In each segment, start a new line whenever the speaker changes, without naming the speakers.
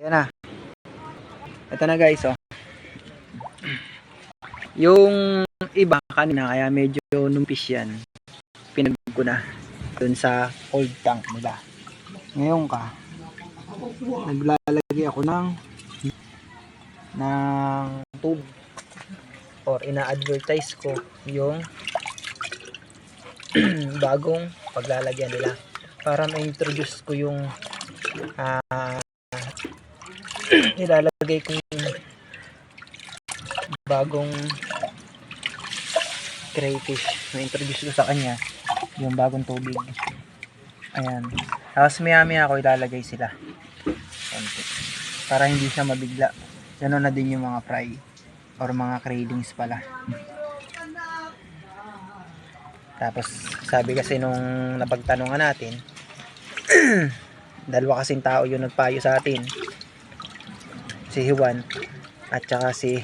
Yan na. Ito na guys, oh. Yung iba kanina kaya medyo numpis yan. Pinag ko na dun sa old tank nila. Ngayon naglalagay ako ng tube or ina-advertise ko yung bagong paglalagyan nila para ma-introduce ko yung ilalagay ko yung bagong crayfish. Ma-introduce ko sa kanya yung bagong tubig. Ayan. Tapos maya ako ilalagay sila para hindi siya mabigla. Ganoon na din yung mga fry or mga cravings pala. Tapos sabi kasi nung napagtanungan natin dalawa kasing tao yung nagpayo sa atin, si Juan at saka si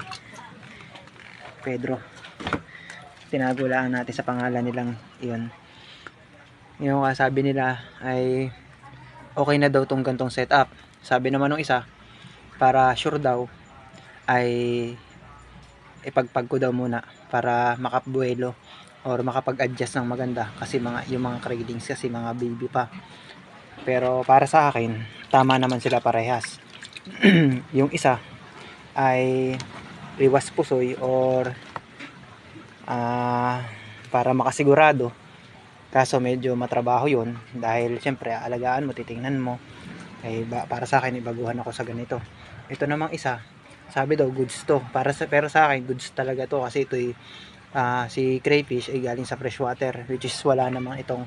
Pedro. Tinago lang natin sa pangalan nilang iyon. Yung sabi nila ay okay na daw tong gantong setup. Sabi naman ng isa, para sure daw ay ipagpag ko daw muna para makabuelo or makapag-adjust ng maganda kasi yung mga cravings kasi mga baby pa. Pero para sa akin, tama naman sila parehas. Yung isa ay riwas pusoy or para makasigurado. Kaso medyo matrabaho yun dahil syempre alagaan mo, titingnan mo. Para sa akin ibaguhan ako sa ganito. Ito namang isa, sabi daw goods to. Pero sa akin goods talaga to kasi ito si crayfish ay galing sa freshwater, which is wala namang itong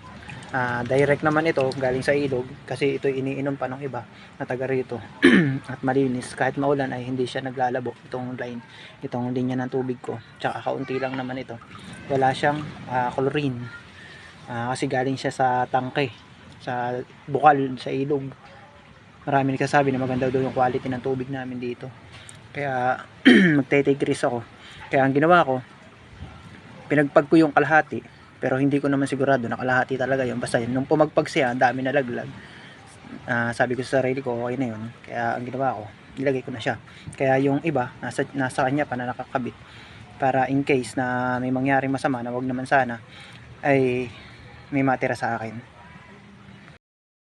direct naman ito galing sa ilog kasi ito iniinom pa ng iba na taga rito. At malinis kahit maulan ay hindi siya naglalabo itong linya ng tubig ko. Tsaka kaunti lang naman ito, wala siyang chlorine kasi galing siya sa tangke, sa bukal, sa ilog. Marami nagsasabi na maganda daw yung quality ng tubig namin dito, kaya magte-take risk ako. Kaya ang ginawa ko, pinagpag ko yung kalahati, pero hindi ko naman sigurado na kalahati talaga yun. Basta yun, nung pumagpag siya, dami na laglag. Sabi ko sa sarili ko, okay na yun. Kaya ang ginawa ko, nilagay ko na siya. Kaya yung iba, nasa kanya pa na nakakabit. Para in case na may mangyaring masama, na wag naman sana, ay may matira sa akin.